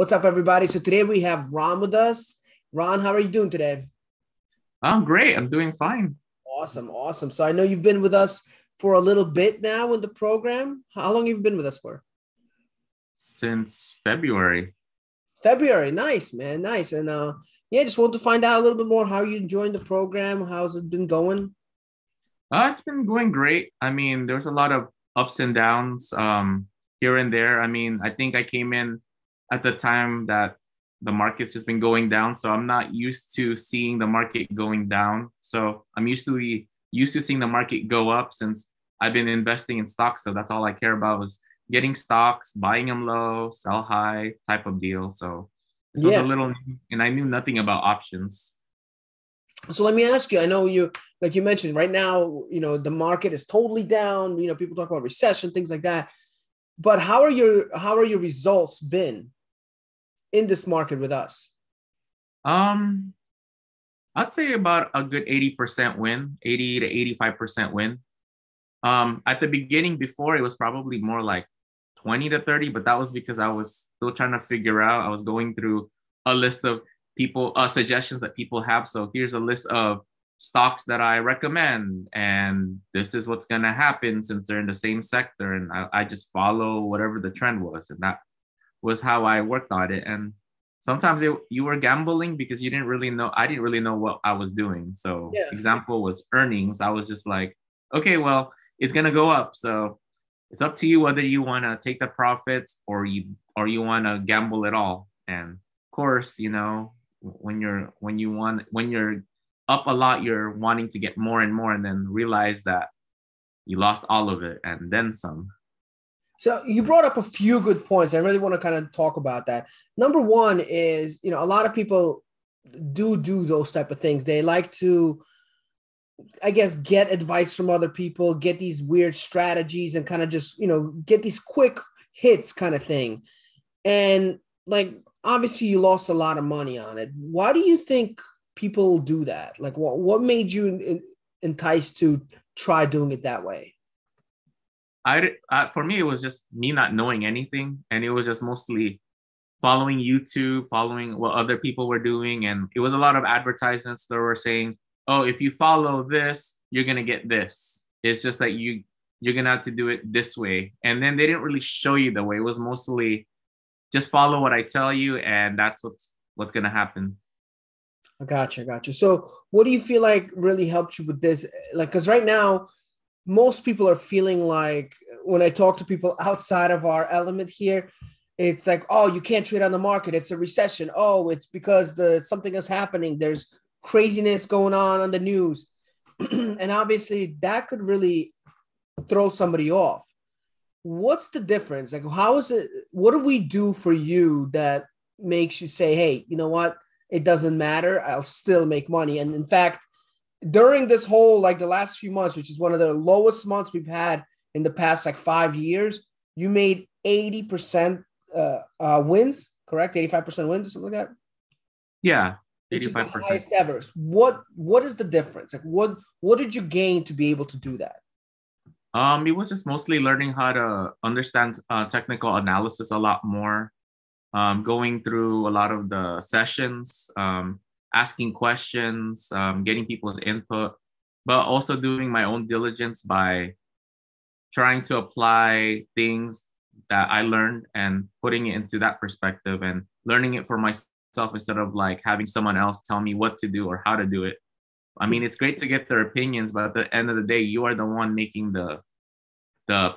What's up, everybody? So today we have Ron with us. Ron, how are you doing today? I'm great. I'm doing fine Awesome, awesome. So I know you've been with us for a little bit now in the program. How long have you been with us for? since February. February. Nice, man. Nice. And yeah, just wanted to find out a little bit more how you enjoying the program. How's it been going? It's been going great. I mean, there's a lot of ups and downs here and there. I mean, I think I came in at the time that the market's just been going down, so I'm not used to seeing the market going down. So I'm usually used to seeing the market go up since I've been investing in stocks. So that's all I care about was getting stocks, buying them low, sell high type of deal. So this was a Yeah. little new, and I knew nothing about options. So let me ask you, I know you, like you mentioned, right now, the market is totally down. People talk about recession, things like that. But how are your results been in this market with us? Um, I'd say about a good 80% win, 80 to 85% win. At the beginning, before it was probably more like 20 to 30, but that was because I was still trying to figure out. I was going through a list of people, suggestions that people have. So here's a list of stocks that I recommend, and this is what's going to happen since they're in the same sector. And I just follow whatever the trend was. And that was how I worked on it. And sometimes you were gambling because you didn't really know. I didn't really know what I was doing. So Yeah. example was earnings. I was just like, okay, well, it's gonna go up. So it's up to you whether you want to take the profits or you want to gamble it all. And of course, when you're up a lot, you're wanting to get more and more, and then realize that you lost all of it and then some. So you brought up a few good points. I really want to kind of talk about that. Number one is, a lot of people do those type of things. They like to, I guess, get advice from other people, get these weird strategies and kind of just, get these quick hits kind of thing. And like, obviously you lost a lot of money on it. Why do you think people do that? Like what made you enticed to try doing it that way? For me, it was just me not knowing anything, and it was just mostly following YouTube, following what other people were doing, and it was a lot of advertisements that were saying, "Oh, if you follow this, you're gonna get this." It's just that you're gonna have to do it this way, and then they didn't really show you the way. It was mostly just follow what I tell you, and that's what's gonna happen. I gotcha. So what do you feel like really helped you with this? Like, because right now, most people are feeling like when I talk to people outside of our element here, it's like, oh, you can't trade on the market. It's a recession. Oh, it's because something is happening. There's craziness going on the news. And obviously that could really throw somebody off. What's the difference? Like, how is it? What do we do for you that makes you say, hey, you know what? It doesn't matter. I'll still make money. And in fact, during this whole, like the last few months, which is one of the lowest months we've had in the past like 5 years, you made 80% wins, correct? 85% wins or something like that, Yeah, which is the 85%. highest ever. What is the difference? Like what did you gain to be able to do that? It was just mostly learning how to understand technical analysis a lot more, going through a lot of the sessions, asking questions, getting people's input, but also doing my own diligence by trying to apply things that I learned and putting it into that perspective and learning it for myself instead of like having someone else tell me what to do or how to do it. I mean, it's great to get their opinions, but at the end of the day, you are the one making the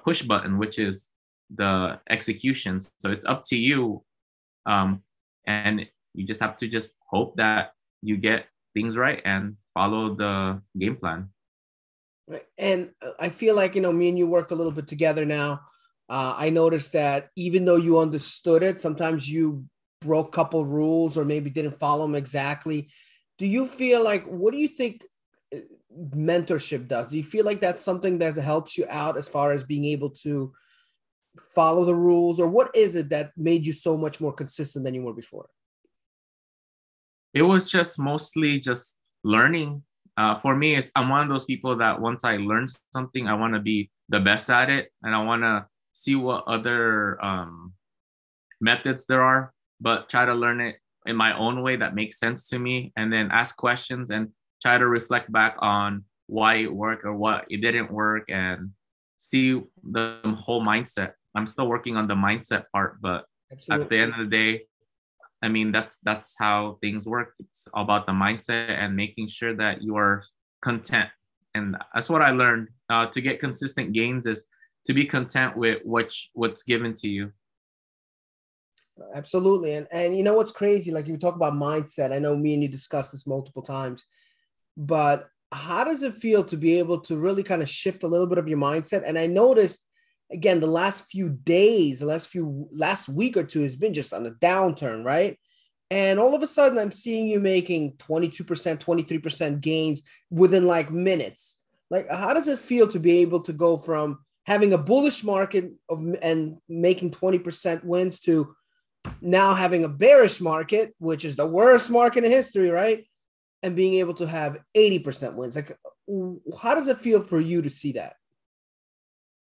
push button, which is the executions. So it's up to you, and you just have to just hope that you get things right and follow the game plan. Right. And I feel like, me and you worked a little bit together now. I noticed that even though you understood it, sometimes you broke a couple rules or maybe didn't follow them exactly. Do you feel like, what do you think uh, mentorship does? Do you feel like that's something that helps you out as far as being able to follow the rules, or what is it that made you so much more consistent than you were before? It was just mostly just learning. For me, I'm one of those people that once I learn something, I want to be the best at it, and I want to see what other methods there are. but try to learn it in my own way that makes sense to me, and then ask questions and try to reflect back on why it worked or what it didn't work, and see the whole mindset. I'm still working on the mindset part, but at the end Absolutely. of the day, I mean, that's how things work. It's about the mindset and making sure that you are content. And that's what I learned. To get consistent gains is to be content with what's given to you. Absolutely. And you know what's crazy? Like you talk about mindset. I know me and you discussed this multiple times, but how does it feel to be able to really kind of shift a little bit of your mindset? And I noticed again the last few days, last week or two has been just on a downturn, right? And all of a sudden I'm seeing you making 22%, 23% gains within like minutes. Like how does it feel to be able to go from having a bullish market and making 20% wins to now having a bearish market, which is the worst market in history, right? And being able to have 80% wins. Like, how does it feel for you to see that?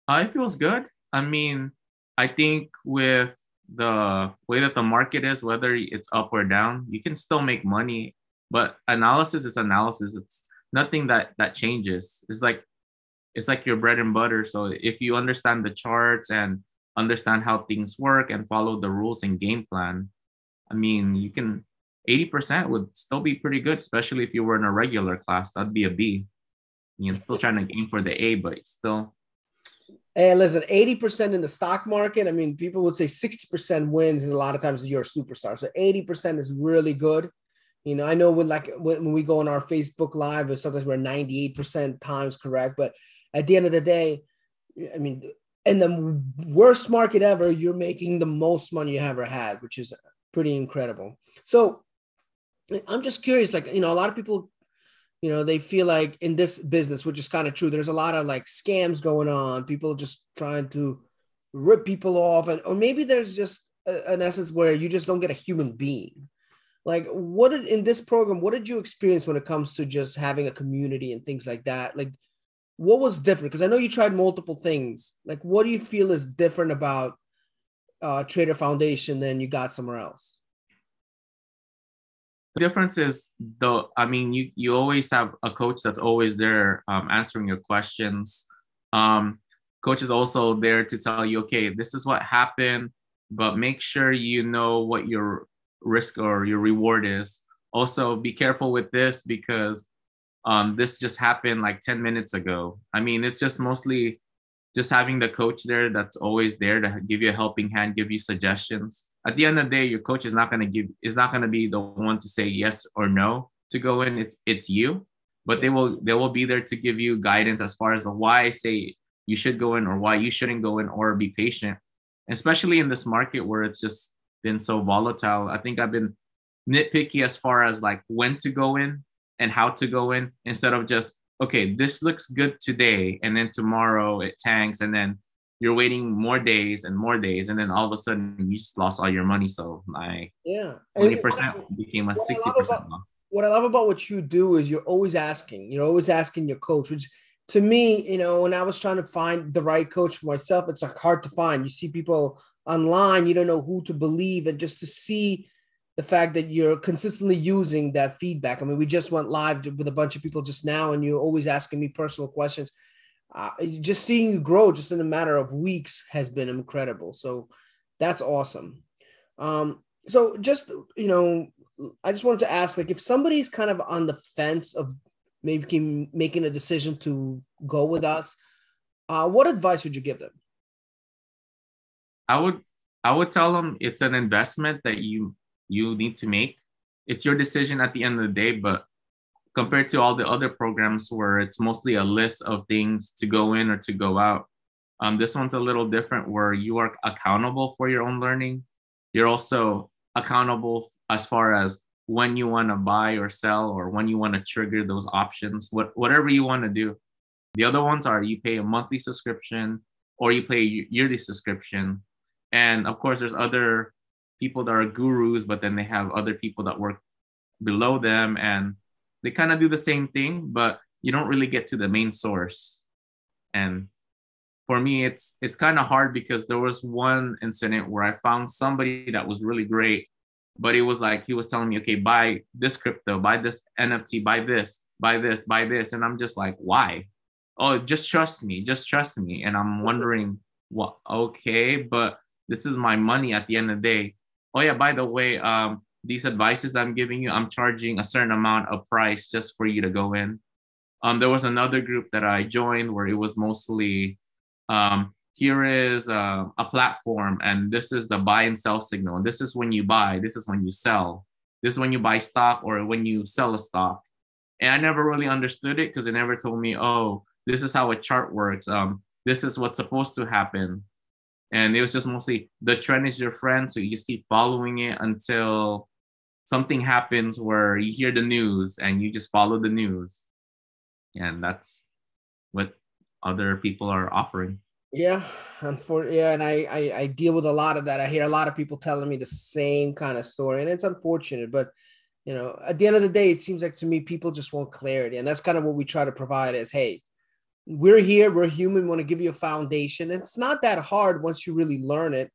It feels good. I mean, I think with the way that the market is, whether it's up or down, you can still make money. But analysis is analysis. It's nothing that changes. It's like your bread and butter. So if you understand the charts and understand how things work and follow the rules and game plan, I mean, you can 80% would still be pretty good, especially if you were in a regular class. That'd be a B. You're still trying to aim for the A, but still. And listen, 80% in the stock market, I mean, people would say 60% wins, and a lot of times you're a superstar. So 80% is really good. You know, I know when we go on our Facebook Live, sometimes we're 98% times correct. But at the end of the day, I mean, in the worst market ever, you're making the most money you ever had, which is pretty incredible. So I'm just curious, like, you know, a lot of people, you know, they feel like in this business, which is kind of true, there's a lot of like scams going on, people just trying to rip people off, and or maybe there's just an essence where you just don't get a human being. Like, in this program, what did you experience when it comes to just having a community and things like that? Like, what was different? Because I know you tried multiple things. Like, what do you feel is different about Trader Foundation than you got somewhere else? The difference is I mean, you always have a coach that's always there, answering your questions. Um, Coach is also there to tell you, okay, this is what happened, but make sure you know what your risk or your reward is. Also, be careful with this because this just happened like 10 minutes ago. I mean, it's just mostly just having the coach there that's always there to give you a helping hand, give you suggestions. At the end of the day, your coach is not gonna be the one to say yes or no to go in. It's you, but Yeah. they will be there to give you guidance as far as the why I say you should go in or why you shouldn't go in, or be patient. Especially in this market where it's just been so volatile. I think I've been nitpicky as far as like when to go in and how to go in, instead of just, okay, this looks good today, and then tomorrow it tanks, and then you're waiting more days, and then all of a sudden you just lost all your money. So my Yeah. And 20% became a what I 60% loss. love about what you do is you're always asking. You're always asking your coach, which to me, you know, when I was trying to find the right coach for myself, it's like hard to find. You see people online, you don't know who to believe, and just to see the fact that you're consistently using that feedback. I mean, we just went live with a bunch of people just now, and you're always asking me personal questions. Just seeing you grow just in a matter of weeks has been incredible. So that's awesome. So just, you know, I just wanted to ask, like, if somebody's kind of on the fence of maybe making a decision to go with us, what advice would you give them? I would I would tell them it's an investment that you need to make. It's your decision at the end of the day, but compared to all the other programs where it's mostly a list of things to go in or to go out, this one's a little different where you are accountable for your own learning. You're also accountable as far as when you want to buy or sell, or when you want to trigger those options, whatever you want to do. The other ones are you pay a monthly subscription or you pay a yearly subscription. And of course, there's other people that are gurus, but then they have other people that work below them, and they kind of do the same thing, but you don't really get to the main source. And for me, it's kind of hard because there was one incident where I found somebody that was really great, but it was like he was telling me, okay, buy this crypto, buy this NFT, buy this, buy this, buy this. And I'm just like, why? Oh, just trust me, just trust me. And I'm wondering, what? Okay, but this is my money at the end of the day. Oh yeah, by the way, these advices that I'm giving you, I'm charging a certain amount of price just for you to go in. There was another group that I joined where it was mostly, here is a platform, and this is the buy and sell signal. And this is when you buy, this is when you sell. This is when you buy stock or when you sell a stock. And I never really understood it because they never told me, oh, this is how a chart works. This is what's supposed to happen. And it was just mostly the trend is your friend. So you just keep following it until something happens where you hear the news and you just follow the news. And that's what other people are offering. Yeah, and I deal with a lot of that. I hear a lot of people telling me the same kind of story, and it's unfortunate. But at the end of the day, it seems like to me people just want clarity, and that's kind of what we try to provide. Is hey, we're here, we're human, we want to give you a foundation. And it's not that hard once you really learn it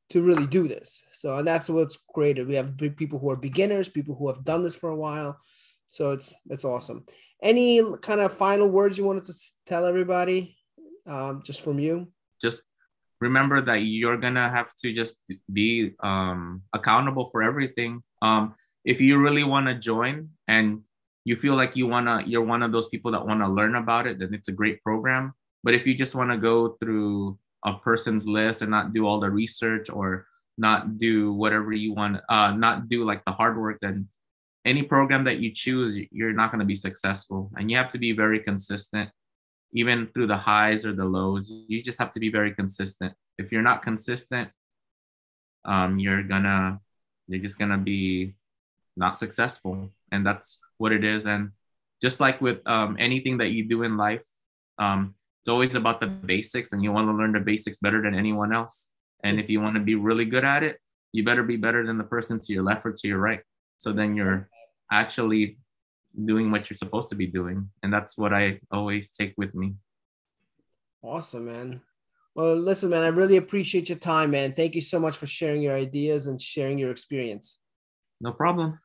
to really do this. So, and that's what's great. We have people who are beginners, people who have done this for a while. So that's awesome. Any kind of final words you wanted to tell everybody? Just from you? Just remember that you're gonna have to just be accountable for everything. If you really want to join and you feel like you're one of those people that want to learn about it, then it's a great program. But if you just want to go through a person's list and not do all the research or not do whatever you want, not do like the hard work, then any program that you choose, you're not going to be successful. And you have to be very consistent. Even through the highs or the lows, you just have to be very consistent. If you're not consistent, you're just gonna be not successful, and that's what it is. And just like with anything that you do in life, it's always about the basics, and you want to learn the basics better than anyone else. And if you want to be really good at it, you better be better than the person to your left or to your right. So then you're actually doing what you're supposed to be doing. And that's what I always take with me. Awesome, man. Well, listen, man, I really appreciate your time, man. Thank you so much for sharing your ideas and sharing your experience. No problem.